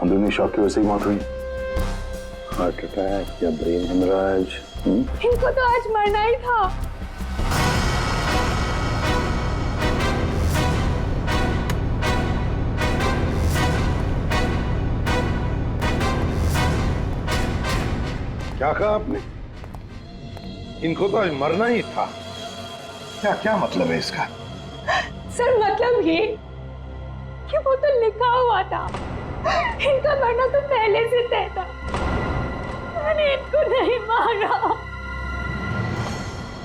अंदरूनी शॉक की वजह से ही मौत हुई। हार्ट अटैक या ब्रेन हेमराज? इनको तो आज मरना ही था। क्या कहा आपने? इनको तो आज मरना ही था। क्या क्या मतलब है इसका? सर मतलब ये कि वो तो लिखा हुआ था, इनका मरना तो पहले से तय था। मैंने इनको नहीं मारा।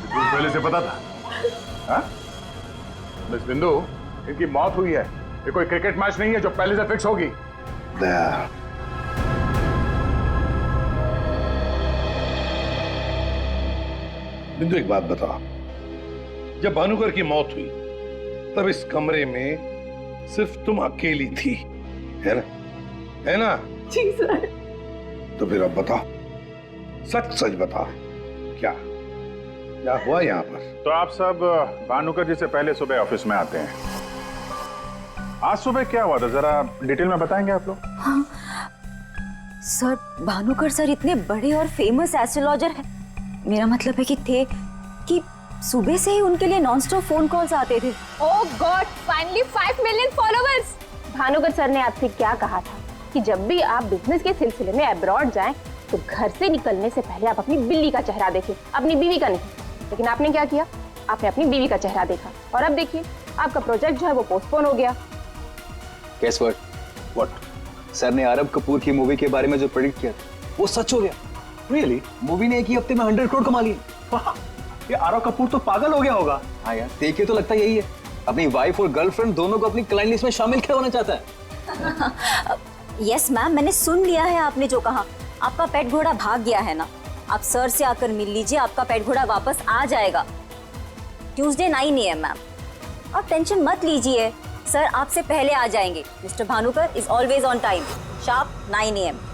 तुम पहले से पता था? हाँ? मिस बिंदु, इनकी मौत हुई है। ये कोई क्रिकेट मैच नहीं है जो पहले से फिक्स होगी। दया, बिंदु एक बात बता, जब भानुकर की मौत हुई तब इस कमरे में सिर्फ तुम अकेली थी, है ना? है ना? जी सर। तो फिर अब बताओ, सच सच बताओ, क्या क्या हुआ यहाँ पर? तो आप सब भानुकर जी से पहले सुबह ऑफिस में आते हैं। आज सुबह क्या हुआ था, जरा डिटेल में बताएंगे आप लोग? हाँ सर, भानुकर सर इतने बड़े और फेमस एस्ट्रोलॉजर हैं। मेरा मतलब है कि थे कि सुबह से ही उनके लिए नॉनस्टॉप फोन कॉल्स आते थे। Oh god, finally 5 million followers. Bhanukar sir ने आपसे क्या कहा था कि जब भी आप बिजनेस के सिलसिले में अब्रॉड जाएं तो घर से निकलने से पहले आप अपनी बिल्ली का चेहरा देखें, अपनी बीवी का नहीं। लेकिन आपने क्या किया? आपने अपनी बीवी का चेहरा देखा और अब देखिए आपका प्रोजेक्ट जो है वो पोस्टपोन हो गया। Guess what? What? सर ने आरब कपूर की मूवी के बारे में जो प्रेडिक्ट किया था वो सच हो गया। Really? मूवी ने एक ही हफ्ते में 100 करोड़ कमा लिए। वाह, ये आरव कपूर तो पागल हो गया होगा। हाँ यार, देखिए तो लगता यही है। अपनी वाइफ और गर्लफ्रेंड दोनों को अपनी क्लाइंट लिस्ट में शामिल करवाना चाहता है। यस मैम, मैंने सुन लिया है आपने जो कहा। आपका पेट घोड़ा भाग गया है ना, आप सर से आकर मिल लीजिए, आपका पेट घोड़ा वापस आ जाएगा ट्यूसडे 9 AM मैम। आप टेंशन मत लीजिए, सर आपसे पहले आ जाएंगे। Mister Bhanukar is always on time, sharp 9 AM।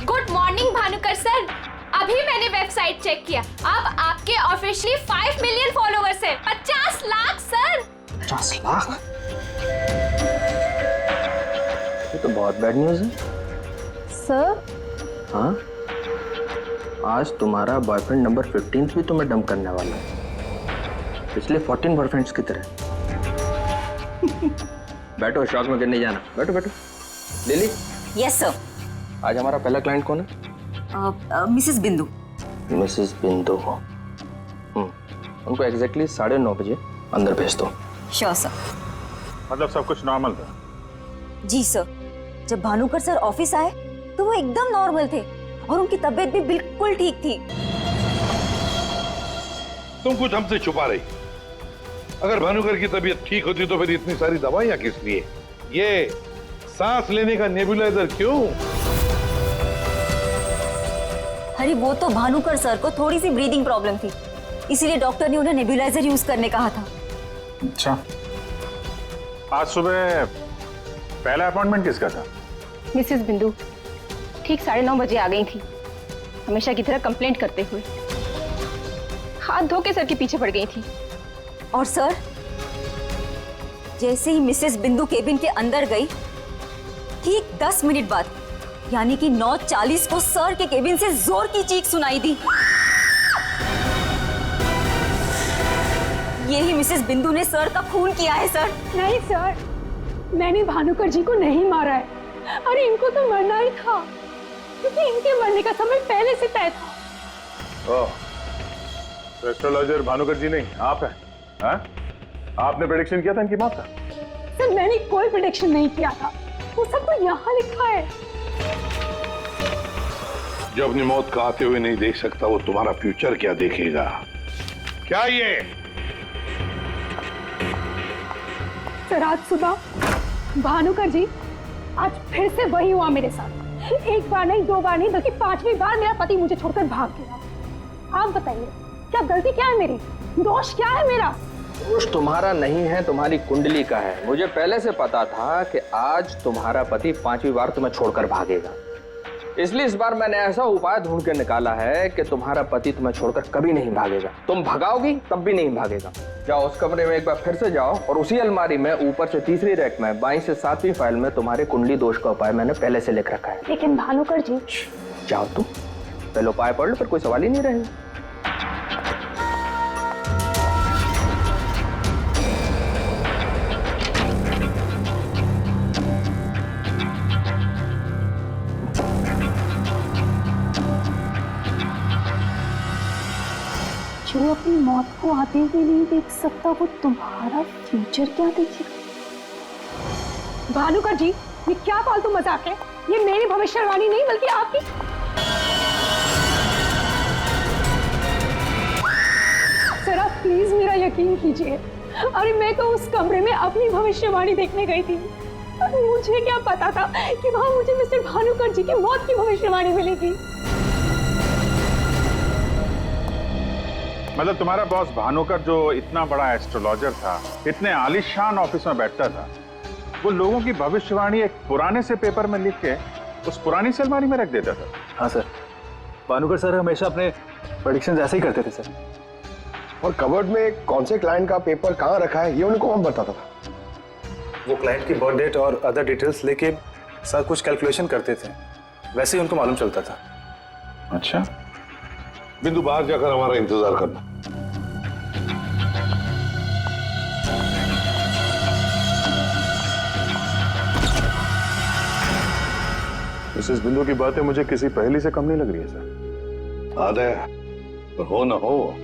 Good morning Bhanukar sir, अभी मैंने वेबसाइट चेक किया, अब आपके ऑफिशियली 5 मिलियन फॉलोअर्स हैं। 50 लाख सर। 50 लाख? ये तो बहुत बैड न्यूज़ है। सर हाँ, आज तुम्हारा बॉयफ्रेंड नंबर 15 भी तुम्हें डंप करने वाला है, पिछले 14 बॉयफ्रेंड्स की तरह। बैठो, शॉक में करने जाना। बैठो बैठो। Lily, yes sir. आज हमारा पहला क्लाइंट कौन है? मिसेस बिंदु। मिसेस बिंदु। उनको एग्जैक्टली 9:30 बजे अंदर भेज दो। Sure sir. मतलब सब कुछ नॉर्मल था? जी सर, जब भानुकर सर ऑफिस आए तो वो एकदम नॉर्मल थे और उनकी तबीयत भी बिल्कुल ठीक थी। तुम कुछ हमसे छुपा रही। अगर भानुकर की तबीयत ठीक होती तो फिर इतनी सारी दवाइयां किस लिए? ये सांस लेने का नेबुलाइजर क्यों? अरे वो तो भानुकर सर को थोड़ी सी ब्रीदिंग प्रॉब्लम थी, इसीलिए डॉक्टर ने उन्हें नेबुलाइजर यूज करने कहा था। अच्छा, आज सुबह पहला अपॉइंटमेंट किसका था? मिसेस बिंदु ठीक 9:30 बजे आ गई थी, हमेशा की तरह कंप्लेंट करते हुए हाथ धो के सर के पीछे पड़ गई थी। और सर जैसे ही मिसेस बिंदु केबिन के अंदर गई, ठीक 10 मिनट बाद यानी कि 9:40 को सर के केबिन से जोर की चीख सुनाई दी। यही मिसेस बिंदु ने सर का खून किया है सर। नहीं सर, मैंने भानुकर जी को नहीं मारा है। अरे इनको तो मरना ही था, क्योंकि इनके मरने का समय पहले से तय था। ओह, तो एस्ट्रोलॉजर भानुकर जी नहीं, आप हैं? हाँ? आपने प्रेडिक्शन किया था इनकी मौत का? सर मैंने कोई प्रेडिक्शन नहीं किया था, वो सब तो यहाँ लिखा है। जो अपनी मौत को आते हुए नहीं देख सकता वो तुम्हारा फ्यूचर क्या देखेगा? क्या ये? सर आज सुबह भानुकर जी, आज फिर से वही हुआ मेरे साथ। एक बार नहीं, 2 बार नहीं, बल्कि 5वीं बार मेरा पति मुझे छोड़कर भाग गया। आप बताइए, क्या गलती क्या है मेरी? दोष क्या है मेरा? दोष तुम्हारा नहीं है, तुम्हारी कुंडली का है। मुझे पहले से पता था कि आज तुम्हारा पति 5वीं बार तुम्हें छोड़कर भागेगा, इसलिए इस बार मैंने ऐसा उपाय ढूंढ के निकाला है कि तुम्हारा पति तुम्हें छोड़कर कभी नहीं भागेगा। तुम भगाओगी तब भी नहीं भागेगा। जाओ उस कमरे में एक बार फिर से जाओ और उसी अलमारी में ऊपर से 3री रैक में 22 से 7वीं फाइल में तुम्हारे कुंडली दोष का उपाय मैंने पहले से लिख रखा है। लेकिन भानुकर जी। जाओ तुम पहले उपाय पढ़ लो, फिर कोई सवाल ही नहीं रहेगा। जो अपनी मौत को आते हुए नहीं देख सकता वो तुम्हारा फ्यूचर क्या देखेगा? भानुकर जी, ये क्या फालतू मजाक है? ये मेरी भविष्यवाणी नहीं बल्कि आपकी। सर आप प्लीज मेरा यकीन कीजिए। अरे मैं तो उस कमरे में अपनी भविष्यवाणी देखने गई थी। मुझे क्या पता था कि वहां मुझे मिस्टर भानुकर जी की मौत की भविष्यवाणी मिलेगी। मतलब तुम्हारा बॉस भानुकर जो इतना बड़ा एस्ट्रोलॉजर था, इतने आलीशान ऑफिस में बैठता था, वो लोगों की भविष्यवाणी एक पुराने से पेपर में लिख के उस पुरानी से अलमारी में रख देता था। हाँ सर, भानुकर सर हमेशा अपने प्रेडिक्शंस ऐसे ही करते थे सर। और कवर्ड में कौन से क्लाइंट का पेपर कहाँ रखा है ये उनको कौन बताता था? वो क्लाइंट की बर्थ डेट और अदर डिटेल्स लेके सर कुछ कैलकुलेशन करते थे, वैसे ही उनको मालूम चलता था। अच्छा, बिंदु बाहर जाकर हमारा इंतजार करना। मिसेस बिंदु की बातें मुझे किसी पहेली से कम नहीं लग रही है सर। आदय, पर हो न हो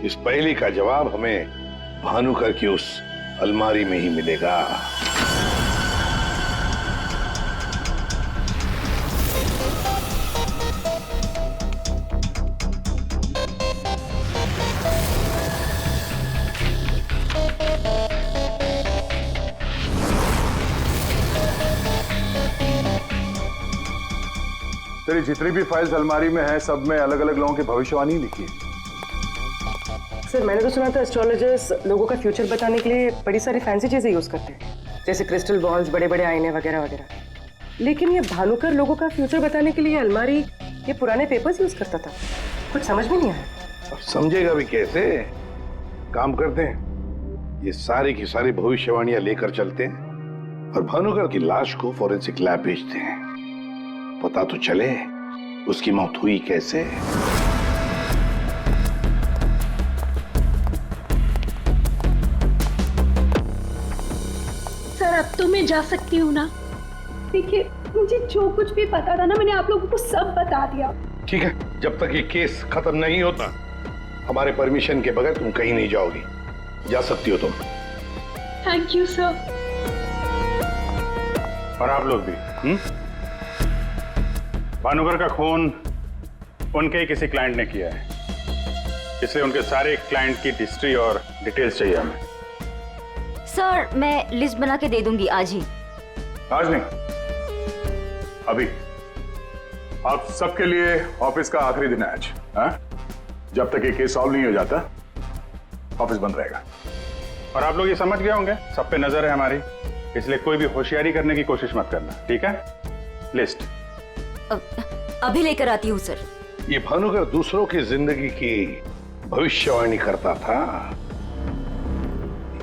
इस पहेली का जवाब हमें भानुकर की उस अलमारी में ही मिलेगा। तेरी जितनी भी फाइल्स अलमारी में है सब में अलग अलग लोगों की भविष्यवाणी लिखी है। सर मैंने तो सुना था एस्ट्रोलॉजर्स लोगों का फ्यूचर बताने के लिए बड़ी सारी फैंसी चीजें यूज करते हैं, जैसे क्रिस्टल बॉल्स, बड़े बड़े आईने वगैरह वगैरह। लेकिन ये भानुकर लोगों का फ्यूचर बताने के लिए अलमारी ये पुराने पेपर्स यूज करता था, कुछ समझ में नहीं आया। अब समझेगा भी कैसे? काम करते हैं, ये सारी की सारी भविष्यवाणियां लेकर चलते हैं और भानुकर की लाश को फॉरेंसिक लैब भेजते हैं। पता तो चले उसकी मौत हुई कैसे। सर अब तो मैं जा सकती हूँ ना? देखिए मुझे जो कुछ भी पता था ना मैंने आप लोगों को सब बता दिया। ठीक है, जब तक ये केस खत्म नहीं होता हमारे परमिशन के बगैर तुम कहीं नहीं जाओगी। जा सकती हो तुम। Thank you sir. और आप लोग भी। भानुकर का खून उनके ही किसी क्लाइंट ने किया है, इसलिए उनके सारे क्लाइंट की हिस्ट्री और डिटेल्स चाहिए हमें। सर मैं लिस्ट बना के दे दूंगी आज ही। आज नहीं, अभी। आप सबके लिए ऑफिस का आखिरी दिन है आज। जब तक ये केस सॉल्व नहीं हो जाता ऑफिस बंद रहेगा। और आप लोग ये समझ गए होंगे, सब पे नजर है हमारी, इसलिए कोई भी होशियारी करने की कोशिश मत करना, ठीक है? लिस्ट अभी लेकर आती हूँ सर। ये भानुकर दूसरों की जिंदगी की भविष्यवाणी करता था,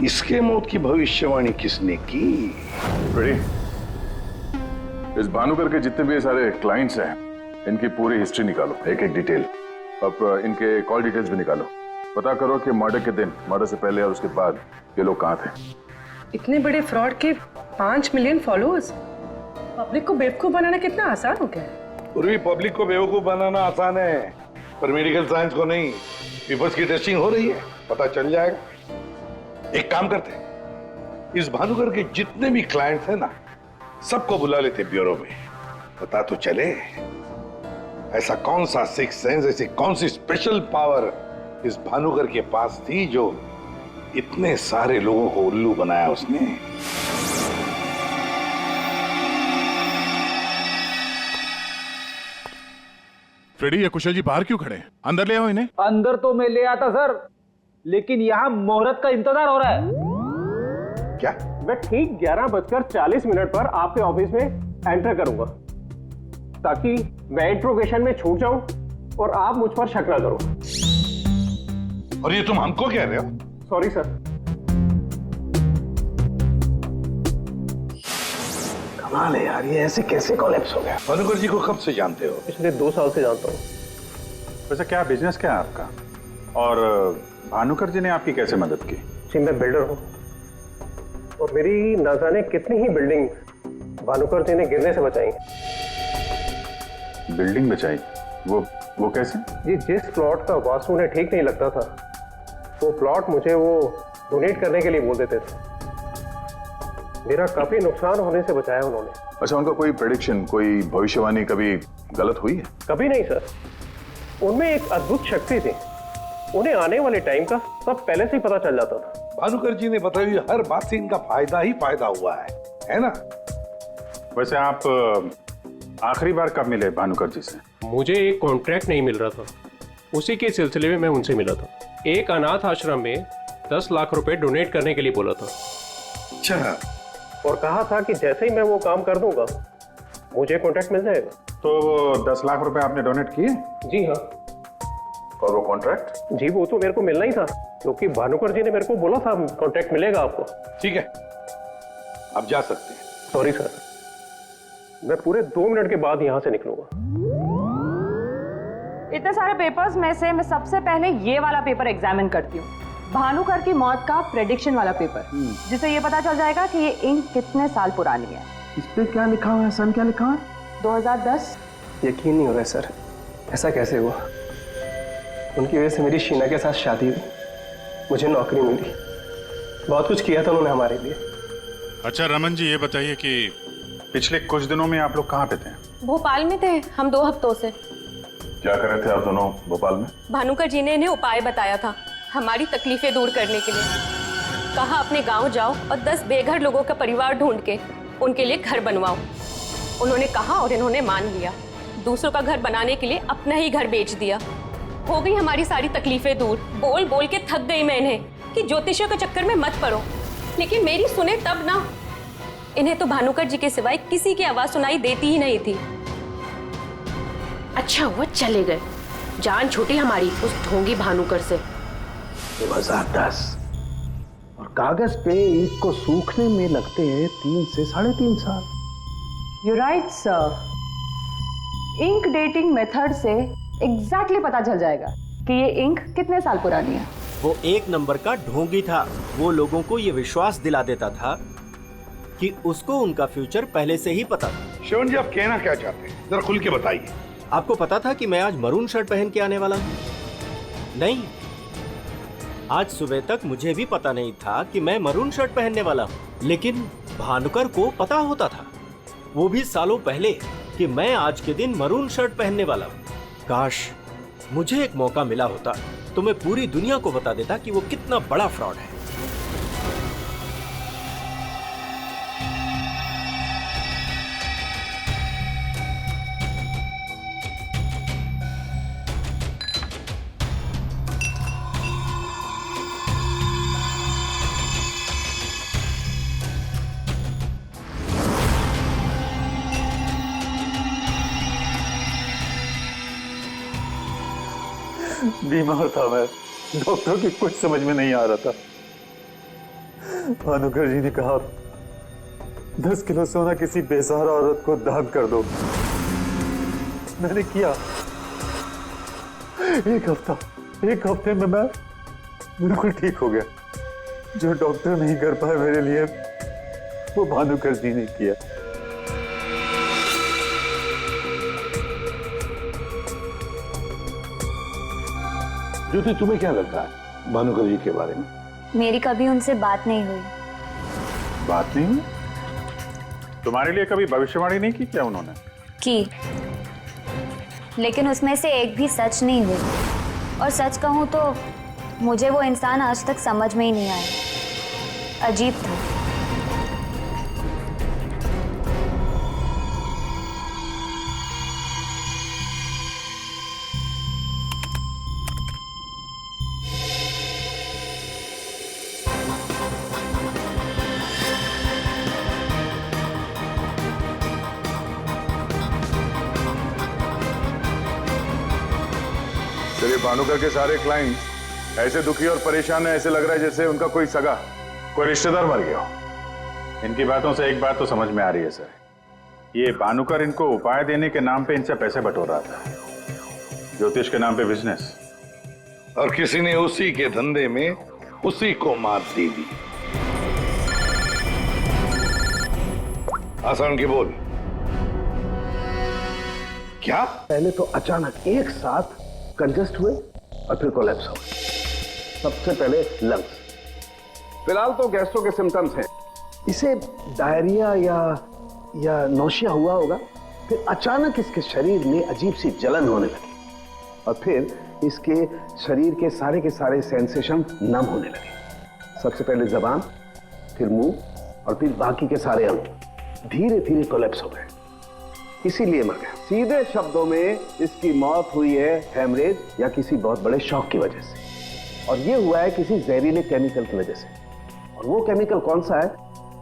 इसके मौत की भविष्यवाणी किसने की? इस भानुकर के जितने भी सारे क्लाइंट्स हैं इनकी पूरी हिस्ट्री निकालो, एक एक डिटेल। अब इनके कॉल डिटेल्स भी निकालो। पता करो कि मर्डर के दिन, मर्डर से पहले और उसके बाद ये लोग कहाँ थे। इतने बड़े फ्रॉड के 5 मिलियन फॉलोअर्स, पब्लिक को बेवकूफ बनाना कितना आसान हो गया है। पूरी पब्लिक को बेवकूफ बनाना आसान है, पर मेडिकल साइंस को नहीं। पेपर्स की टेस्टिंग हो रही है, पता चल जाएगा। एक काम करते हैं, इस भानुकर के जितने भी क्लाइंट्स हैं ना, सबको बुला लेते ब्यूरो में। पता तो चले ऐसा कौन सा सिक्स सेंस, ऐसी कौन सी स्पेशल पावर इस भानुकर के पास थी जो इतने सारे लोगों को उल्लू बनाया उसने। फ्रेडी, ये कुशल जी बाहर क्यों खड़े हैं? अंदर ले आओ इन्हें। अंदर तो मैं ले आता सर, लेकिन यहाँ मुहूर्त का इंतजार हो रहा है। क्या? मैं ठीक 11:40 पर आपके ऑफिस में एंटर करूंगा, ताकि मैं इंट्रोगेशन में छूट जाऊं और आप मुझ पर शक ना करो। और ये तुम हमको कह रहे हो? Sorry sir. कमाल है यार, ये ऐसे कैसे कोलैप्स हो गया? भानुकर जी को कब से जानते हो? पिछले 2 साल से जानता हूँ। वैसे क्या बिजनेस क्या है आपका, और भानुकर जी ने आपकी कैसे मदद की? जी मैं बिल्डर हूँ, और मेरी ना जाने कितनी ही बिल्डिंग भानुकर जी ने गिरने से बचाई। बिल्डिंग बचाई? वो कैसे? जी जिस प्लॉट का वास्तु उन्हें ठीक नहीं लगता था, वो प्लॉट मुझे वो डोनेट करने के लिए बोल देते थे। मेरा काफी नुकसान होने से बचाया उन्होंने। अच्छा, उनका कोई प्रेडिक्शन, कोई भविष्यवाणी कभी गलत हुई है? कभी नहीं सर, उनमें एक अद्भुत शक्ति थी। उन्हें आने वाले टाइम का सब पहले से ही पता चल जाता था। भानुकर जी ने बताई हुई हर बात से इनका फायदा ही फायदा हुआ है ना? वैसे आप आखिरी बार कब मिले भानुकर जी से? मुझे एक कॉन्ट्रैक्ट नहीं मिल रहा था, उसी के सिलसिले में मैं उनसे मिला था। एक अनाथ आश्रम में 10 लाख रुपए डोनेट करने के लिए बोला था। अच्छा। और कहा था कि जैसे ही मैं वो काम कर दूंगा मुझे कॉन्ट्रैक्ट मिल जाएगा। तो 10 लाख रुपए आपने डोनेट किए? जी हाँ। और वो कॉन्ट्रैक्ट? जी वो तो मेरे को मिलना ही था, क्योंकि भानुकर जी ने मेरे को बोला था कॉन्ट्रैक्ट मिलेगा आपको। ठीक है, अब जा सकते हैं। सॉरी सर, मैं पूरे 2 मिनट के बाद यहाँ से निकलूंगा। इतने सारे पेपर्स में से मैं सबसे पहले ये वाला पेपर एग्जामिन करती हूँ, भानुकर की मौत का प्रेडिक्शन वाला पेपर, जिससे ये पता चल जाएगा कि ये इंक कितने साल पुरानी है। इस पे क्या लिखा हुआ है? सन क्या लिखा हुआ है? 2010। यकीन नहीं हो रहा है सर, ऐसा कैसे हुआ? उनकी वजह से मेरी शीना के साथ शादी हुई, मुझे नौकरी मिली, बहुत कुछ किया था उन्होंने हमारे लिए। अच्छा रमन जी, ये बताइए कि पिछले कुछ दिनों में आप लोग कहाँ पे थे? भोपाल में थे हम 2 हफ्तों से। क्या कर रहे थे आप दोनों भोपाल में? भानुकर जी ने इन्हें उपाय बताया था हमारी तकलीफें दूर करने के लिए। कहा अपने गांव जाओ और 10 बेघर लोगों का परिवार ढूंढ के उनके लिए घर बनवाओ। उन्होंने कहा और इन्होंने मान लिया। दूसरों का घर बनाने के लिए अपना ही घर बेच दिया। हो गई हमारी सारी तकलीफें दूर। बोल बोल के थक गई मैं इन्हें कि ज्योतिषियों के चक्कर में मत पड़ो, लेकिन मेरी सुने तब ना। इन्हें तो भानुकर जी के सिवाय किसी की आवाज सुनाई देती ही नहीं थी। अच्छा हुआ चले गए, जान छूटी हमारी उस ढोंगी भानुकर से। 2010 और कागज पे ईंट को सूखने में लगते हैं 3 से 3.5 साल। You right sir, ink dating method से एग्जैक्टली पता चल जाएगा कि ये इंक कितने साल पुरानी है। वो एक नंबर का ढोंगी था। वो लोगों को ये विश्वास दिला देता था कि उसको उनका फ्यूचर पहले से ही पता था। शिवन जी, आप कहना क्या चाहते हैं, जरा खुल के बताइए। आपको पता था कि मैं आज मरून शर्ट पहन के आने वाला हूँ? नहीं, आज सुबह तक मुझे भी पता नहीं था कि मैं मरून शर्ट पहनने वाला हूँ, लेकिन भानुकर को पता होता था, वो भी सालों पहले, कि मैं आज के दिन मरून शर्ट पहनने वाला हूँ। काश मुझे एक मौका मिला होता तो मैं पूरी दुनिया को बता देता कि वो कितना बड़ा फ्रॉड है। बीमार था मैं, डॉक्टर की कुछ समझ में नहीं आ रहा था। भानुकर जी ने कहा 10 किलो सोना किसी बेसहारा औरत को दान कर दो। मैंने किया। एक हफ्ते में मैं बिल्कुल ठीक हो गया। जो डॉक्टर नहीं कर पाए मेरे लिए, वो भानुकर जी ने किया। ज्योति, तुम्हें क्या लगता है भानुकर जी के बारे में? मेरी कभी उनसे बात नहीं हुई। बात नहीं हुई? तुम्हारे लिए कभी भविष्यवाणी नहीं की क्या उन्होंने? की, लेकिन उसमें से एक भी सच नहीं हुई। और सच कहूं तो मुझे वो इंसान आज तक समझ में ही नहीं आया। अजीब था। चलिए, भानुकर के सारे क्लाइंट ऐसे दुखी और परेशान है, ऐसे लग रहा है जैसे उनका कोई सगा, कोई रिश्तेदार मर गया हो। इनकी बातों से एक बात तो समझ में आ रही है सर, ये भानुकर इनको उपाय देने के नाम पे इनसे पैसे बटोर रहा था, ज्योतिष के नाम पे बिजनेस, और किसी ने उसी के धंधे में उसी को मात दे दी। आसान की बोल। क्या? पहले तो अचानक एक साथ कंजस्ट हुए और फिर कोलैप्स हो गए। सबसे पहले लंग्स। फिलहाल तो गैस्ट्रो के सिम्टम्स हैं। इसे डायरिया या नौशिया हुआ होगा। फिर अचानक इसके शरीर में अजीब सी जलन होने लगी और फिर इसके शरीर के सारे सेंसेशन नम होने लगे। सबसे पहले जबान, फिर मुंह और फिर बाकी के सारे अंग धीरे धीरे कोलैप्स हो गए। इसीलिए मर गया। सीधे शब्दों में इसकी मौत हुई है हेमरेज या किसी बहुत बड़े शॉक की वजह से, और ये हुआ है किसी जहरीले केमिकल की वजह से। और वो केमिकल कौन सा है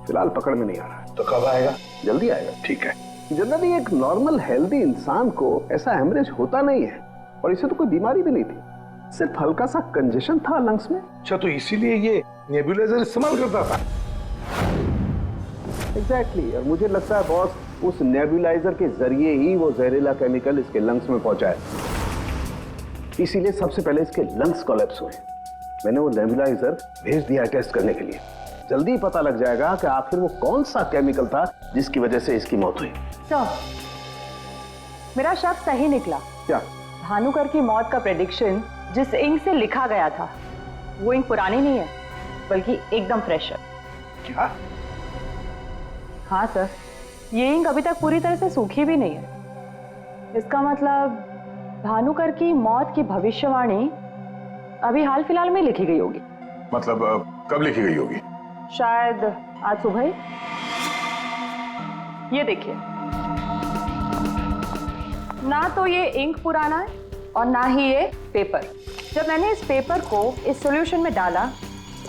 फिलहाल पकड़ में नहीं आ रहा है। तो कब आएगा? जल्दी आएगा। ठीक है। जनरली एक नॉर्मल हेल्दी इंसान को ऐसा हेमरेज होता नहीं है, और इसे तो कोई बीमारी भी नहीं थी, सिर्फ हल्का सा कंजेशन था लंग्स में। अच्छा, तो इसीलिए ये नेबुलाइजर इस्तेमाल करता था। एग्जैक्टली। और मुझे लगता है बॉस, उस नेबुलाइजर के जरिए ही वो जहरीला केमिकल इसके लंग्स में पहुंचा है। इसीलिए सबसे पहले इसके लंग्स कोलैप्स हुए। मैंने वो नेबुलाइजर भेज दिया है टेस्ट करने के लिए। जल्दी पता लग जाएगा कि आखिर वो कौन सा केमिकल था जिसकी वजह से इसकी मौत हुई। सर, मेरा शक सही निकला। क्या? भानुकर की मौत का प्रेडिक्शन जिस इंक से लिखा गया था वो इंक पुरानी नहीं है, बल्कि एकदम फ्रेश है। क्या? हाँ सर, ये इंक अभी तक पूरी तरह से सूखी भी नहीं है। इसका मतलब भानुकर की मौत की भविष्यवाणी अभी हाल फिलहाल में लिखी गई होगी। मतलब कब लिखी गई होगी? शायद आज सुबह ही। ये देखिए, ना तो ये इंक पुराना है और ना ही ये पेपर। जब मैंने इस पेपर को इस सॉल्यूशन में डाला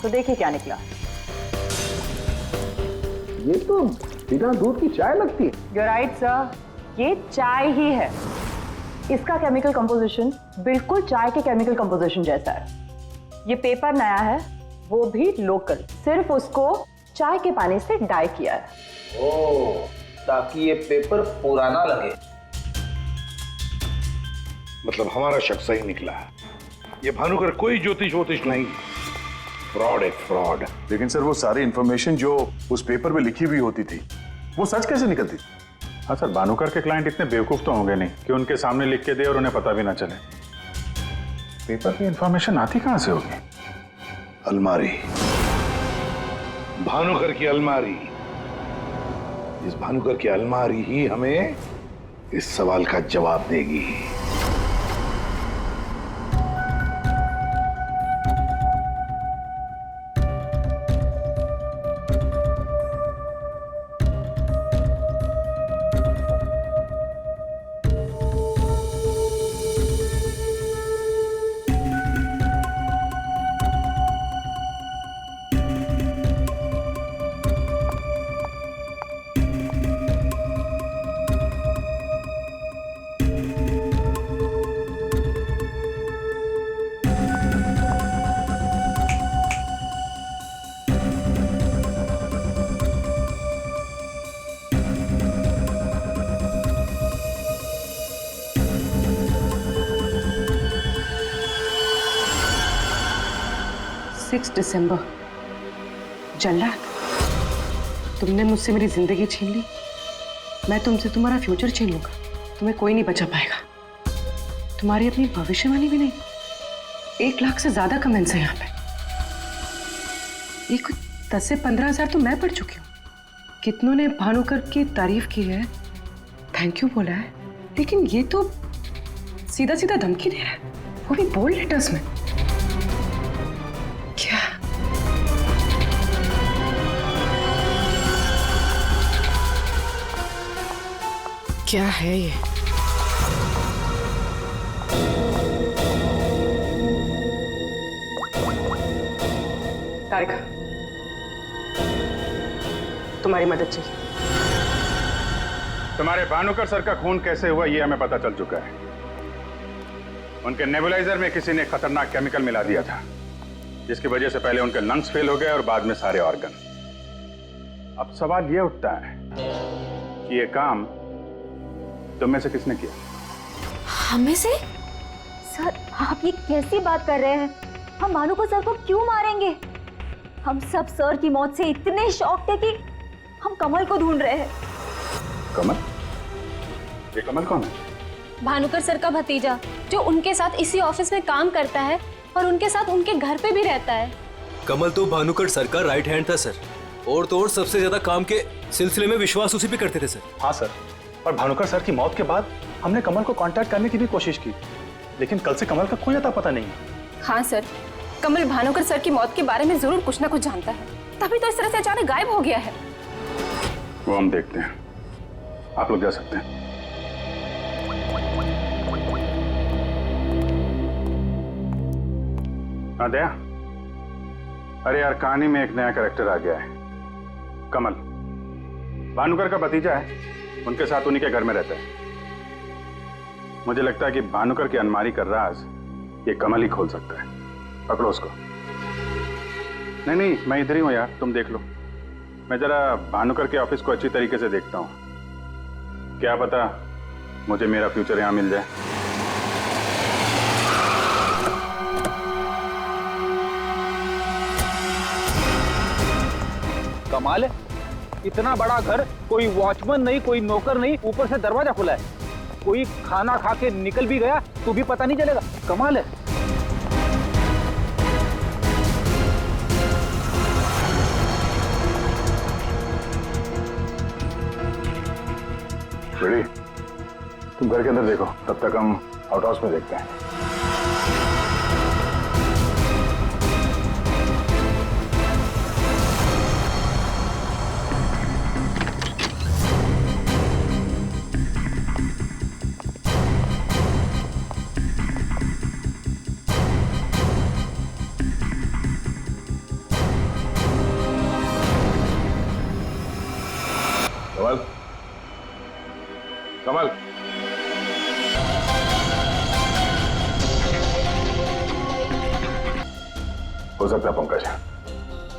तो देखिए क्या निकला। ये तो बिना दूध की चाय लगती है। You're right, सर, ये चाय ही है। इसका केमिकल कंपोजिशन बिल्कुल चाय के केमिकल कंपोजिशन जैसा है। ये पेपर नया है, वो भी लोकल, सिर्फ उसको चाय के पानी से डाई किया है। ओह, ताकि ये पेपर पुराना लगे। मतलब हमारा शक सही निकला है। ये भानुकर कोई ज्योतिष वोतिष नहीं, फ्रॉड है, फ्रॉड। लेकिन सर, वो सारी इंफॉर्मेशन जो उस पेपर में लिखी हुई होती थी वो सच कैसे निकलती? हाँ सर, भानुकर के क्लाइंट इतने बेवकूफ तो होंगे नहीं कि उनके सामने लिख के दे और उन्हें पता भी ना चले। पेपर की इंफॉर्मेशन आती कहां से होगी? अलमारी, भानुकर की अलमारी। इस भानुकर की अलमारी ही हमें इस सवाल का जवाब देगी। दिसंबर। जल्लाद, तुमने मुझसे मेरी जिंदगी छीन ली, मैं तुमसे तुम्हारा फ्यूचर छीन लूंगा। तुम्हें कोई नहीं बचा पाएगा। तुम्हारी अपनी भविष्यवाणी भी नहीं। 1 लाख से ज्यादा कमेंट्स हैं यहाँ पे। ये कुछ 10 से 15 हजार तो मैं पढ़ चुकी हूँ। कितनों ने भानुकर की तारीफ की है, थैंक यू बोला है, लेकिन ये तो सीधा सीधा धमकी दे रहा है, वो भी बोल्ड लेटर्स में। क्या? क्या है ये? तारिका, तुम्हारी मदद चाहिए। तुम्हारे भानुकर सर का खून कैसे हुआ ये हमें पता चल चुका है। उनके नेबुलाइजर में किसी ने खतरनाक केमिकल मिला दिया था, जिसकी वजह से पहले उनके लंग्स फेल हो गए और बाद में सारे ऑर्गन। अब सवाल यह उठता है कि यह काम तुम में से किसने किया? हमें से? सर, आप ये कैसी बात कर रहे हैं? हम भानुकर सर को क्यों मारेंगे? हम सब सर की मौत से इतने शॉक थे कि हम कमल को ढूंढ रहे हैं। कमल? ये कमल कौन है? भानुकर सर का भतीजा, जो उनके साथ इसी ऑफिस में काम करता है और उनके साथ उनके घर पे भी रहता है। कमल तो भानुकर सर का राइट हैंड था सर, और तो और सबसे ज्यादा काम के सिलसिले में विश्वास उसी पे करते थे सर। हाँ सर, और भानुकर सर की मौत के बाद हमने कमल को कांटेक्ट करने की भी कोशिश की, लेकिन कल से कमल का कोई अता पता नहीं। हाँ सर, कमल भानुकर सर की मौत के बारे में जरूर कुछ ना कुछ जानता है, तभी तो इस तरह से अचानक गायब हो गया है। वो हम देखते हैं, आप लोग जा सकते हैं। हाँ दया, अरे यार कहानी में एक नया कैरेक्टर आ गया है, कमल। भानुकर का भतीजा है, उनके साथ उन्हीं के घर में रहता है। मुझे लगता है कि भानुकर की अलमारी का राज ये कमल ही खोल सकता है। पकड़ो उसको। नहीं नहीं, मैं इधर ही हूं यार, तुम देख लो। मैं जरा भानुकर के ऑफिस को अच्छी तरीके से देखता हूं, क्या पता मुझे मेरा फ्यूचर यहां मिल जाए। कमाल है, इतना बड़ा घर, कोई वॉचमैन नहीं, कोई नौकर नहीं, ऊपर से दरवाजा खुला है। कोई खाना खा के निकल भी गया तो भी पता नहीं चलेगा। कमाल है। बेटी, तुम घर के अंदर देखो, तब तक हम आउट हाउस में देखते हैं। कमल, कमल, हो सकता है पंकज,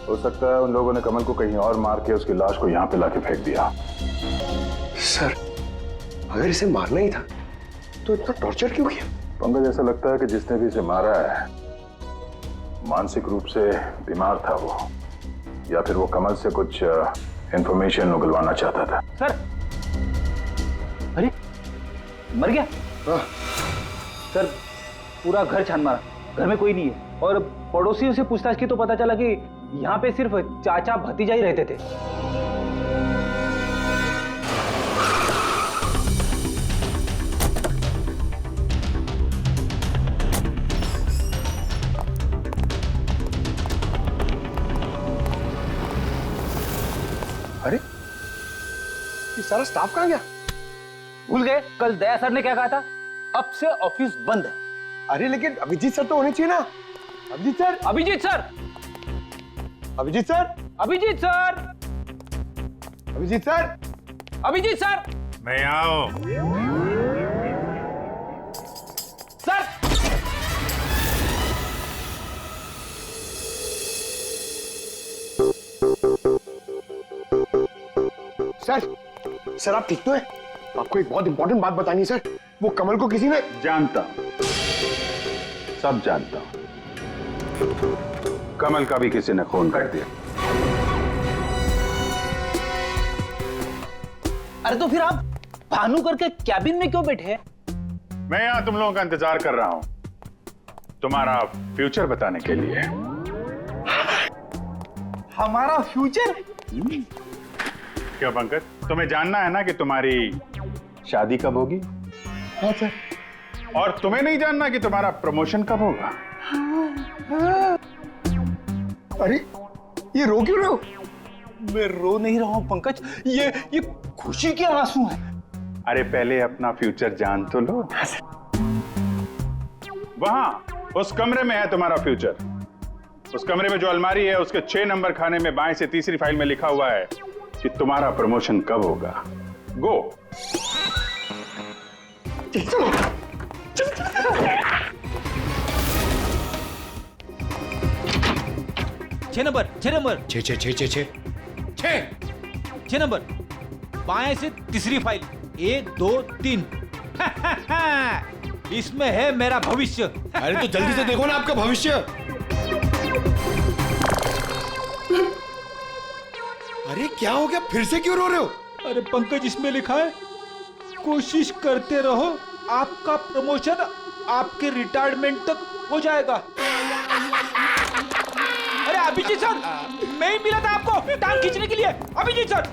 हो सकता है उन लोगों ने कमल को कहीं और मार के उसकी लाश को यहां पे लाके फेंक दिया। सर, अगर इसे मारना ही था तो इतना टॉर्चर क्यों किया? पंकज, ऐसा लगता है कि जिसने भी इसे मारा है मानसिक रूप से बीमार था वो, या फिर वो कमल से कुछ इंफॉर्मेशन उगलवाना चाहता था। सर, अरे मर गया? सर, पूरा घर छान मारा, घर में कोई नहीं है, और पड़ोसियों से पूछताछ की तो पता चला कि यहाँ पे सिर्फ चाचा भतीजा ही रहते थे। अरे, ये सारा स्टाफ कहाँ गया? भूल गए कल दया सर ने क्या कहा था? अब से ऑफिस बंद है। अरे लेकिन अभिजीत सर तो होने चाहिए ना। Abhijit sir, Abhijit sir, Abhijit sir, Abhijit sir, Abhijit sir, Abhijit sir, मैं आओ। सर, सर आप ठीक तो है? आपको एक बहुत इंपॉर्टेंट बात बतानी है सर। वो कमल को किसी ने... जानता हूं, सब जानता हूं। कमल का भी किसी ने खून कर दिया। अरे तो फिर आप भानुकर के कैबिन में क्यों बैठे हैं? मैं यहां तुम लोगों का इंतजार कर रहा हूं, तुम्हारा फ्यूचर बताने के लिए। हमारा फ्यूचर? क्यों पंकज, तुम्हें जानना है ना कि तुम्हारी शादी कब होगी? हाँ सर। और तुम्हें नहीं जानना कि तुम्हारा प्रमोशन कब होगा? अरे ये रो क्यों रहे हो? मैं रो नहीं रहा हूं पंकज, ये खुशी के आंसू हैं। अरे पहले अपना फ्यूचर जान तो लो। वहां उस कमरे में है तुम्हारा फ्यूचर। उस कमरे में जो अलमारी है उसके 6 नंबर खाने में बाएं से तीसरी फाइल में लिखा हुआ है कि तुम्हारा प्रमोशन कब होगा। गो। 6 नंबर 6 नंबर 6 6 6 6 6 नंबर बाएं से तीसरी फाइल 1 2 3 इसमें है मेरा भविष्य। अरे तो जल्दी से देखो ना आपका भविष्य। अरे क्या हो गया, फिर से क्यों रो रहे हो? अरे पंकज, इसमें लिखा है कोशिश करते रहो, आपका प्रमोशन आपके रिटायरमेंट तक हो जाएगा। अरे अभिजीत सर, मैं ही मिला था आपको टांग खींचने के लिए। अभिजीत सर,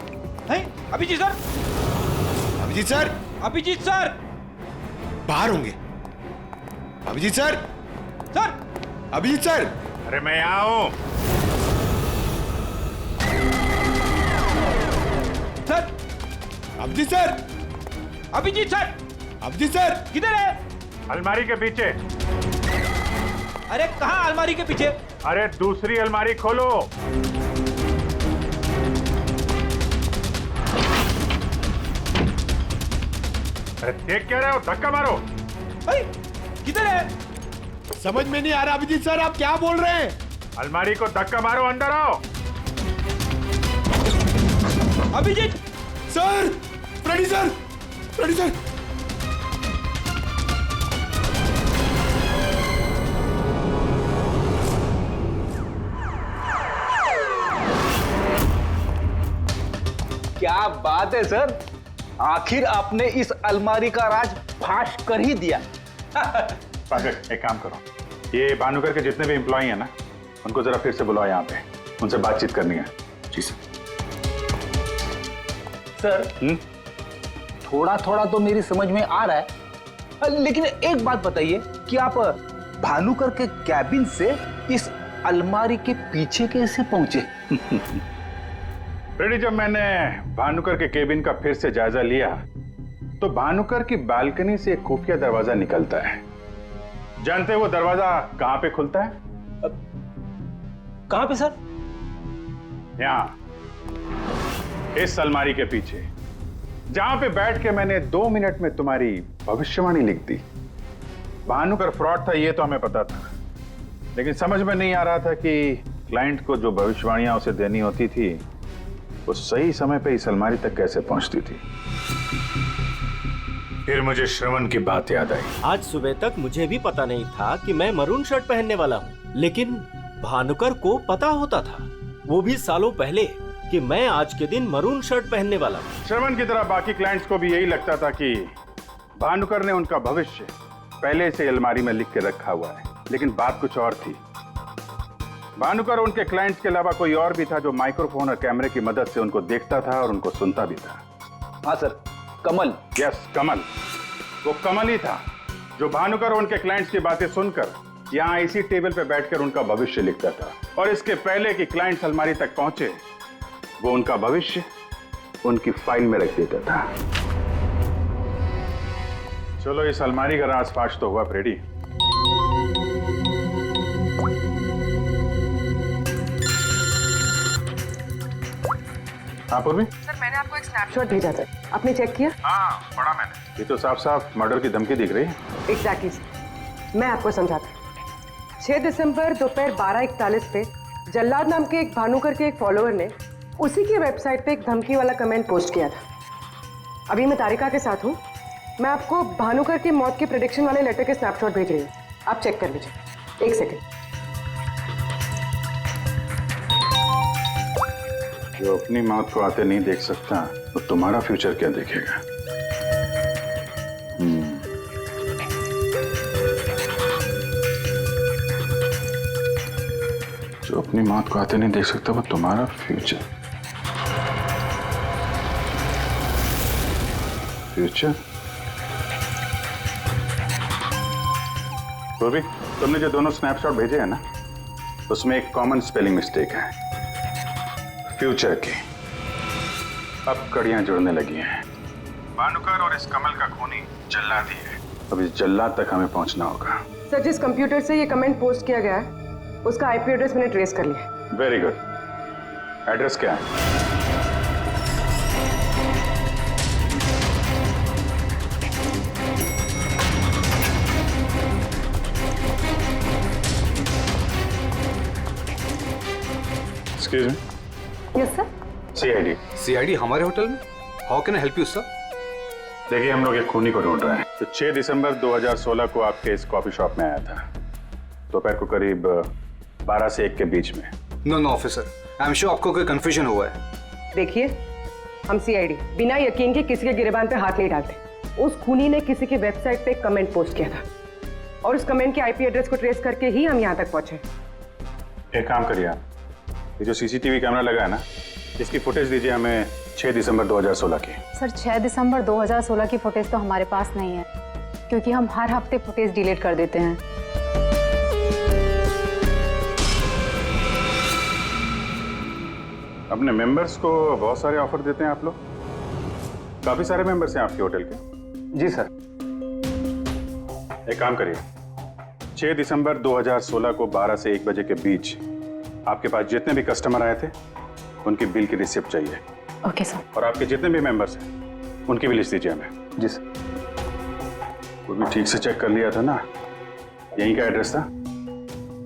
हैं? Abhijit sir, Abhijit sir, Abhijit sir बाहर होंगे। Abhijit sir, sir, Abhijit sir. अरे मैं यहाँ हूँ। Sir, Abhijit sir, Abhijit sir, Abhijit sir किधर है? अलमारी के पीछे। अरे कहाँ अलमारी के पीछे? अरे दूसरी अलमारी खोलो। अरे देख क्या रहे हो, धक्का मारो। भाई किधर है? समझ में नहीं आ रहा अभिजीत सर, आप क्या बोल रहे हैं? अलमारी को धक्का मारो, अंदर आओ। Abhijit sir, Freddy sir, Freddy sir. क्या बात है सर, आखिर आपने इस अलमारी का राज फाश कर ही दिया। पंकज, एक काम करो, ये भानुकर के जितने भी एम्प्लॉय हैं ना, उनको जरा फिर से बुलाओ यहाँ पे, उनसे बातचीत करनी है। जी सर, थोड़ा थोड़ा तो मेरी समझ में आ रहा है, लेकिन एक बात बताइए कि आप भानुकर के कैबिन से इस अलमारी के पीछे कैसे पहुंचे? रेडी, जब मैंने भानुकर के केबिन का फिर से जायजा लिया तो भानुकर की बालकनी से एक खुफिया दरवाजा निकलता है। जानते हैं वो दरवाजा कहां पे खुलता है? कहां पे सर? यहां, इस अलमारी के पीछे, जहां पे बैठ के मैंने 2 मिनट में तुम्हारी भविष्यवाणी लिख दी। भानुकर फ्रॉड था ये तो हमें पता था, लेकिन समझ में नहीं आ रहा था कि क्लाइंट को जो भविष्यवाणियां उसे देनी होती थी वो सही समय पे इस अलमारी तक कैसे पहुंचती थी। फिर मुझे श्रवण की बात याद आई। आज सुबह तक मुझे भी पता नहीं था कि मैं मरून शर्ट पहनने वाला हूँ, लेकिन भानुकर को पता होता था, वो भी सालों पहले, कि मैं आज के दिन मरून शर्ट पहनने वाला हूँ। श्रवण की तरह बाकी क्लाइंट्स को भी यही लगता था कि भानुकर ने उनका भविष्य पहले से अलमारी में लिख के रखा हुआ है, लेकिन बात कुछ और थी। भानुकर उनके क्लाइंट्स के अलावा कोई और भी था जो माइक्रोफोन और कैमरे की मदद से उनको देखता था और उनको सुनता भी था। हाँ सर, कमल। यस, कमल। वो कमल ही था जो भानुकर उनके क्लाइंट्स की बातें सुनकर यहाँ इसी टेबल पे बैठकर उनका भविष्य लिखता था, और इसके पहले कि क्लाइंट्स अलमारी तक पहुंचे वो उनका भविष्य उनकी फाइल में रख देता था। चलो, इस अलमारी का राज फाश तो हुआ फ्रेडी। हाँ पूर्वी? सर, मैंने आपको एक स्नैपशॉट भेजा था, आपने चेक किया? हाँ, पढ़ा मैंने। ये तो साफ साफ मर्डर की धमकी दिख रही है। एग्जैक्टली सर, मैं आपको समझाता हूँ। 6 दिसंबर दोपहर 12:41 पे जल्लाद नाम के एक भानुकर के एक फॉलोअर ने उसी की वेबसाइट पे एक धमकी वाला कमेंट पोस्ट किया था। अभी मैं तारिका के साथ हूँ, मैं आपको भानुकर की मौत के प्रेडिक्शन वाले लेटर के स्नैपशॉट भेज रही हूँ, आप चेक कर लीजिए। एक सेकेंड। जो अपनी मौत को आते नहीं देख सकता तो तुम्हारा फ्यूचर क्या देखेगा? जो अपनी मौत को आते नहीं देख सकता वो तुम्हारा फ्यूचर। फ्यूचर? पूर्वी, तुमने जो दोनों स्नैपशॉट भेजे हैं ना, उसमें एक कॉमन स्पेलिंग मिस्टेक है, फ्यूचर की। अब कड़ियां जुड़ने लगी हैं। भानुकर और इस कमल का खूनी जल्लाद ही है। अब इस जल्लाद तक हमें पहुंचना होगा। सर, जिस कंप्यूटर से ये कमेंट पोस्ट किया गया है उसका आईपी एड्रेस मैंने ट्रेस कर लिया। Very good. एड्रेस क्या है? Excuse me. Yes sir. CID. CID हमारे होटल में? How can I help you sir? देखिए हम लोग एक खूनी को ढूंढ रहे हैं। तो 6 दिसंबर 2016 को आपके इस कॉफी शॉप में आया था, दोपहर को करीब 12 से 1 के बीच में। No officer, I am sure आपको कोई कंफ्यूजन हुआ है। देखिए, हम सीआईडी बिना यकीन के किसी के गिरबान पे हाथ नहीं डालते। उस खूनी ने किसी की वेबसाइट पे कमेंट पोस्ट किया था और उस कमेंट के आईपी एड्रेस को ट्रेस करके ही हम यहाँ तक पहुंचे। एक काम करिए आप, ये जो सीसीटीवी कैमरा लगा है ना, इसकी फुटेज दीजिए हमें 6 दिसंबर 2016 की। सर 6 दिसंबर 2016 की फुटेज तो हमारे पास नहीं है, क्योंकि हम हर हफ्ते फुटेज डिलीट कर देते हैं। अपने मेंबर्स को बहुत सारे ऑफर देते हैं आप लोग? काफी सारे मेंबर्स हैं आपके होटल के? जी सर। एक काम करिए, 6 दिसंबर 2016 को 12 से 1 बजे के बीच आपके पास जितने भी कस्टमर आए थे उनकी बिल की रिसिप्ट चाहिए। Okay sir. और आपके जितने भी मेंबर्स हैं उनकी भी लिस्ट दीजिए हमें। जी सर। कोई भी ठीक से चेक कर लिया था ना? यहीं का एड्रेस था?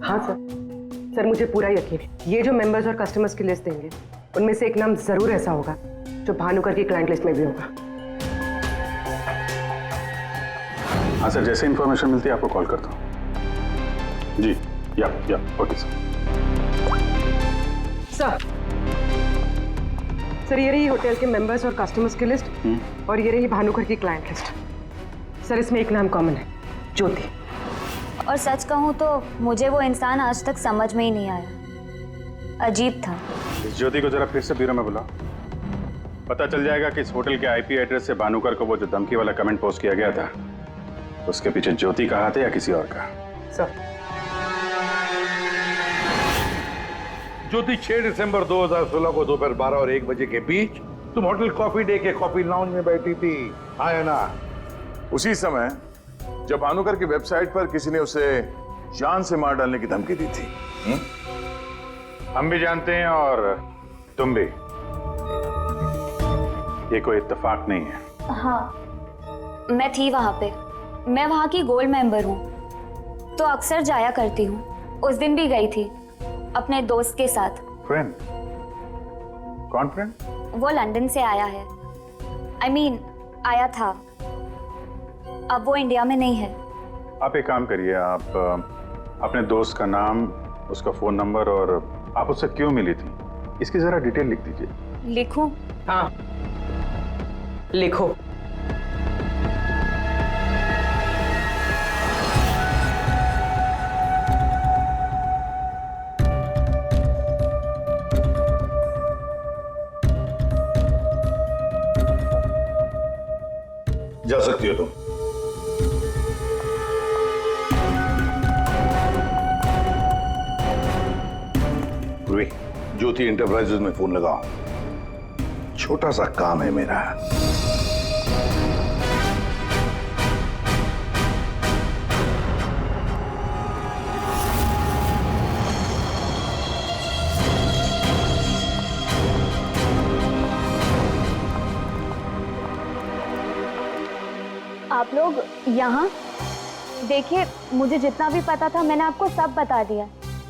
हाँ सर। सर मुझे पूरा यकीन है, ये जो मेंबर्स और कस्टमर्स की लिस्ट देंगे उनमें से एक नाम जरूर ऐसा होगा जो भानुकर की क्लाइंट लिस्ट में भी होगा। हाँ सर, जैसे इंफॉर्मेशन मिलती है आपको कॉल करता हूँ। जी या ओके सर। सर ये रही होटल के मेंबर्स और कस्टमर्स की लिस्ट और ये रही भानुकर की क्लाइंट लिस्ट। सर इसमें एक नाम कॉमन है, ज्योति। और सच कहूँ तो मुझे वो इंसान आज तक समझ में ही नहीं आया, अजीब था। इस ज्योति को जरा फिर से ब्यूरो में बुलाओ, पता चल जाएगा कि इस होटल के आईपी एड्रेस से भानुकर को वो जो धमकी वाला कमेंट पोस्ट किया गया था उसके पीछे ज्योति का हाथ है या किसी और का। सर ज्योति 6 दिसंबर 2016 को दोपहर 12 और 1 बजे के बीच तुम होटल कॉफी डे के कॉफी लाउंज में बैठी थी, आया ना? उसी समय जब भानुकर की वेबसाइट पर किसी ने उसे जान से मार डालने की धमकी दी थी। हम भी जानते हैं और तुम भी। ये कोई इत्तेफाक नहीं है। हाँ, मैं थी वहां पे। मैं वहां की गोल्ड मेंबर हूँ, तो अक्सर जाया करती हूँ। उस दिन भी गई थी अपने दोस्त के साथ। फ्रेंड? कौन फ्रेंड? वो लंदन से आया है। I mean, आया था, अब वो इंडिया में नहीं है। आप एक काम करिए, आप अपने दोस्त का नाम, उसका फोन नंबर और आप उससे क्यों मिली थी, इसकी जरा डिटेल लिख दीजिए। लिखूं? हाँ लिखो। जा सकती हो तुम। ज्योति इंटरप्राइजेज में फोन लगाओ, छोटा सा काम है मेरा। आप लोग यहाँ देखिए, मुझे जितना भी पता था मैंने आपको सब बता दिया,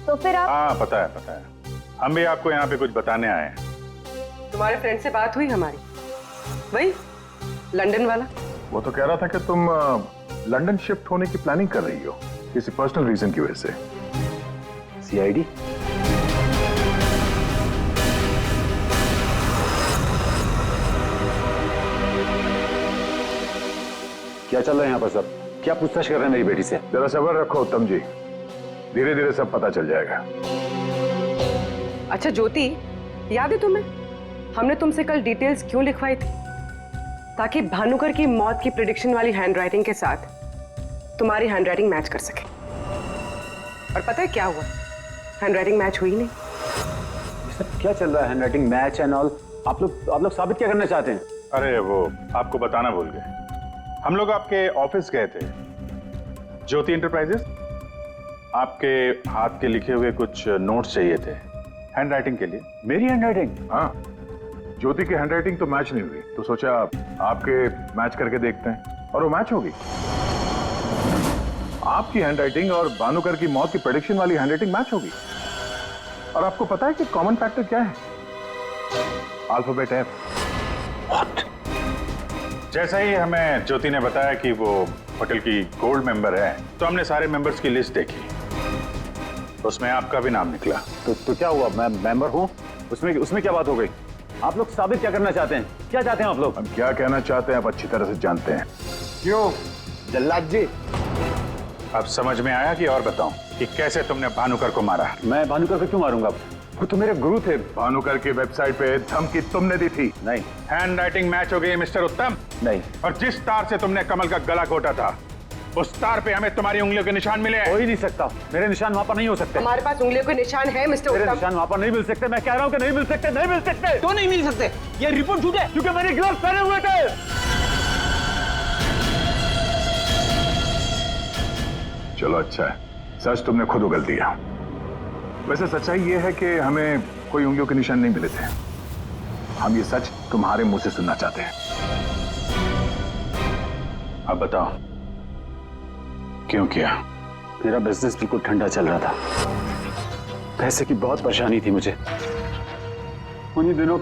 तो फिर आप। हाँ पता है, हम भी आपको यहाँ पे कुछ बताने आए हैं। तुम्हारे फ्रेंड से बात हुई हमारी, वही लंदन वाला? वो तो कह रहा था कि तुम लंदन शिफ्ट होने की प्लानिंग कर रही हो किसी पर्सनल रीजन की वजह से। सीआईडी? क्या चल रहा है यहाँ पर सब? क्या पूछताछ कर रहे हैं मेरी बेटी से? जरा सब्र रखो उत्तम जी, धीरे धीरे सब पता चल जाएगा। अच्छा ज्योति, याद है तुम्हें हमने तुमसे कल डिटेल्स क्यों लिखवाई थी? ताकि भानुकर की मौत की प्रेडिक्शन वाली हैंडराइटिंग के साथ तुम्हारी हैंडराइटिंग मैच कर सके। और पता है क्या हुआ? हैंडराइटिंग मैच हुई नहीं। सब क्या चल रहा है? Handwriting match and all? आप लोग साबित क्या करना चाहते हैं? अरे वो आपको बताना भूल गए, हम लोग आपके ऑफिस गए थे, ज्योति इंटरप्राइजेस। आपके हाथ के लिखे हुए कुछ नोट्स चाहिए थे हैंडराइटिंग के लिए। मेरी हैंडराइटिंग? हाँ, ज्योति की हैंडराइटिंग तो मैच नहीं हुई, तो सोचा आपके मैच करके देखते हैं, और वो मैच होगी। आपकी हैंडराइटिंग और भानुकर की मौत की प्रेडिक्शन वाली हैंडराइटिंग मैच होगी। और आपको पता है कि कॉमन फैक्टर क्या है? Alphabet F. जैसा ही हमें ज्योति ने बताया कि वो होटल की गोल्ड मेंबर है, तो हमने सारे मेंबर्स की लिस्ट देखी, उसमें आपका भी नाम निकला। तो क्या हुआ? मैं मेंबर हूँ, उसमें क्या बात हो गई? आप लोग साबित क्या करना चाहते हैं? क्या चाहते हैं आप लोग? हम क्या कहना चाहते हैं आप अच्छी तरह से जानते हैं। क्यों जल्लाद जी? अब समझ में आया कि और बताऊं कि कैसे तुमने भानुकर को मारा? मैं भानुकर को क्यों मारूंगा? वो तो मेरे गुरु थे। भानुकर की वेबसाइट पे धमकी तुमने दी थी। नहीं। हैंड राइटिंग मैच हो गई मिस्टर उत्तम? नहीं। और जिस तार से तुमने कमल का गला घोटा था, उस तार पे हमें तुम्हारी उंगलियों के निशान मिले। हो ही नहीं सकता, मेरे निशान वहां पर नहीं हो सकते। हमारे पास उंगलियों के निशान है मिस्टर उत्तम। मेरे निशान वहां पर नहीं मिल सकते। मैं कह रहा हूं कि नहीं मिल सकते, नहीं मिल सकते। क्यों नहीं मिल सकते? ये रिपोर्ट झूठ है। क्योंकि मैंने ग्लव्स पहने हुए थे। चलो अच्छा है, सच तुमने खुद उगल दिया। वैसे सच्चाई ये है कि हमें कोई उंगलियों के निशान नहीं मिले थे। हम ये सच तुम्हारे मुंह से सुनना चाहते हैं। अब बताओ क्यों किया? मेरा बिजनेस बिल्कुल ठंडा चल रहा था, पैसे की बहुत परेशानी थी मुझे। उन्हीं दिनों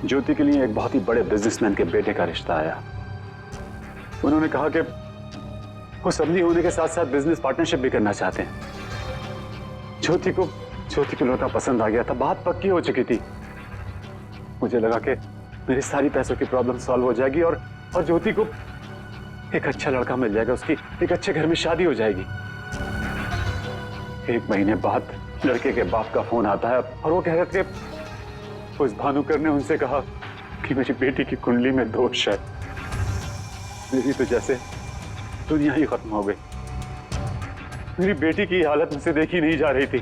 ज्योति के लिए एक बहुत ही बड़े बिजनेसमैन के बेटे का रिश्ता आया। उन्होंने कहा कि वो समधी होने के साथ साथ बिजनेस पार्टनरशिप भी करना चाहते हैं। ज्योति को लड़का पसंद आ गया था, बात पक्की हो चुकी थी। मुझे लगा कि मेरी सारी पैसों की प्रॉब्लम सॉल्व हो जाएगी और ज्योति को एक अच्छा लड़का मिल जाएगा, उसकी एक अच्छे घर में शादी हो जाएगी। 1 महीने बाद लड़के के बाप का फोन आता है और वो कह रहे थे उस भानुकर ने उनसे कहा कि मेरी बेटी की कुंडली में दोष है। मेरी तो जैसे दुनिया ही खत्म हो गई। मेरी बेटी की हालत मुझसे देखी नहीं जा रही थी।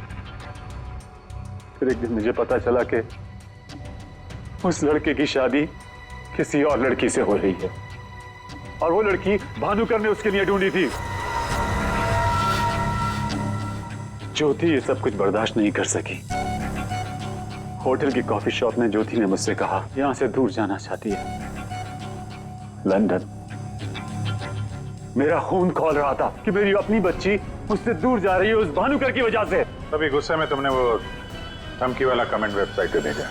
फिर एक दिन मुझे पता चला कि उस लड़के की शादी किसी और लड़की से हो रही है और वो लड़की भानुकर ने उसके लिए ढूंढी थी। ज्योति ये सब कुछ बर्दाश्त नहीं कर सकी। होटल की कॉफी शॉप में ज्योति ने मुझसे कहा यहां से दूर जाना चाहती है, लंदन। मेरा खून खौल रहा था कि मेरी अपनी बच्ची मुझसे दूर जा रही है उस भानुकर की वजह से। तभी गुस्से में तुमने वो धमकी वाला कमेंट वेबसाइट पे भेजा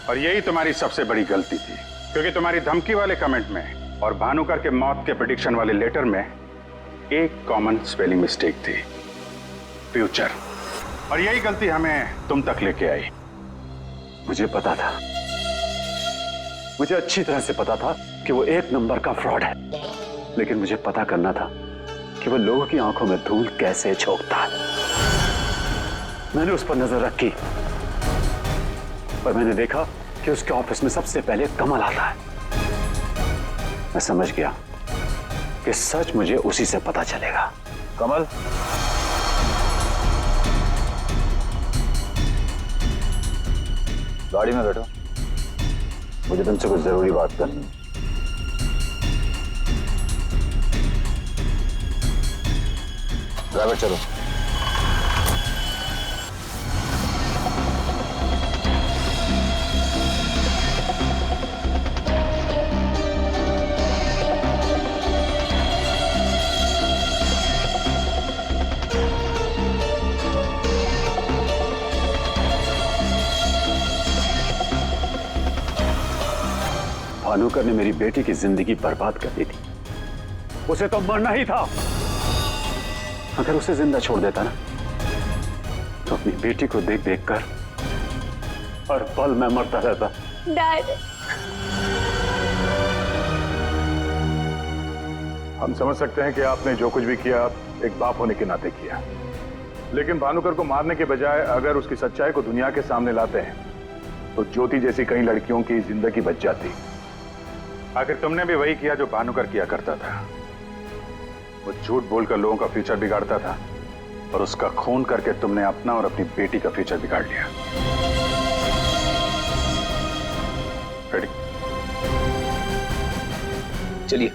और यही तुम्हारी सबसे बड़ी गलती थी, क्योंकि तुम्हारी धमकी वाले कमेंट में और भानुकर के मौत के प्रेडिक्शन वाले लेटर में एक कॉमन स्पेलिंग मिस्टेक थी, फ्यूचर। और यही गलती हमें तुम तक लेके आई। मुझे पता था, मुझे अच्छी तरह से पता था कि वो 1 नंबर का फ्रॉड है, लेकिन मुझे पता करना था कि वो लोगों की आंखों में धूल कैसे झोंकता है। मैंने उस पर नजर रखी और मैंने देखा कि उसके ऑफिस में सबसे पहले कमल आता है। मैं समझ गया कि सच मुझे उसी से पता चलेगा। कमल, गाड़ी में बैठो, मुझे तुमसे कुछ जरूरी बात करनी है। ड्राइवर चलो। भानुकर ने मेरी बेटी की जिंदगी बर्बाद कर दी थी। उसे तो मरना ही था। अगर उसे जिंदा छोड़ देता ना तो अपनी बेटी को देख देख कर हर पल मैं मरता रहता। डैड, हम समझ सकते हैं कि आपने जो कुछ भी किया एक बाप होने के नाते किया, लेकिन भानुकर को मारने के बजाय अगर उसकी सच्चाई को दुनिया के सामने लाते हैं तो ज्योति जैसी कई लड़कियों की जिंदगी बच जाती। आखिर तुमने भी वही किया जो भानुकर किया करता था। वो झूठ बोलकर लोगों का फ्यूचर बिगाड़ता था और उसका खून करके तुमने अपना और अपनी बेटी का फ्यूचर बिगाड़ लिया। चलिए।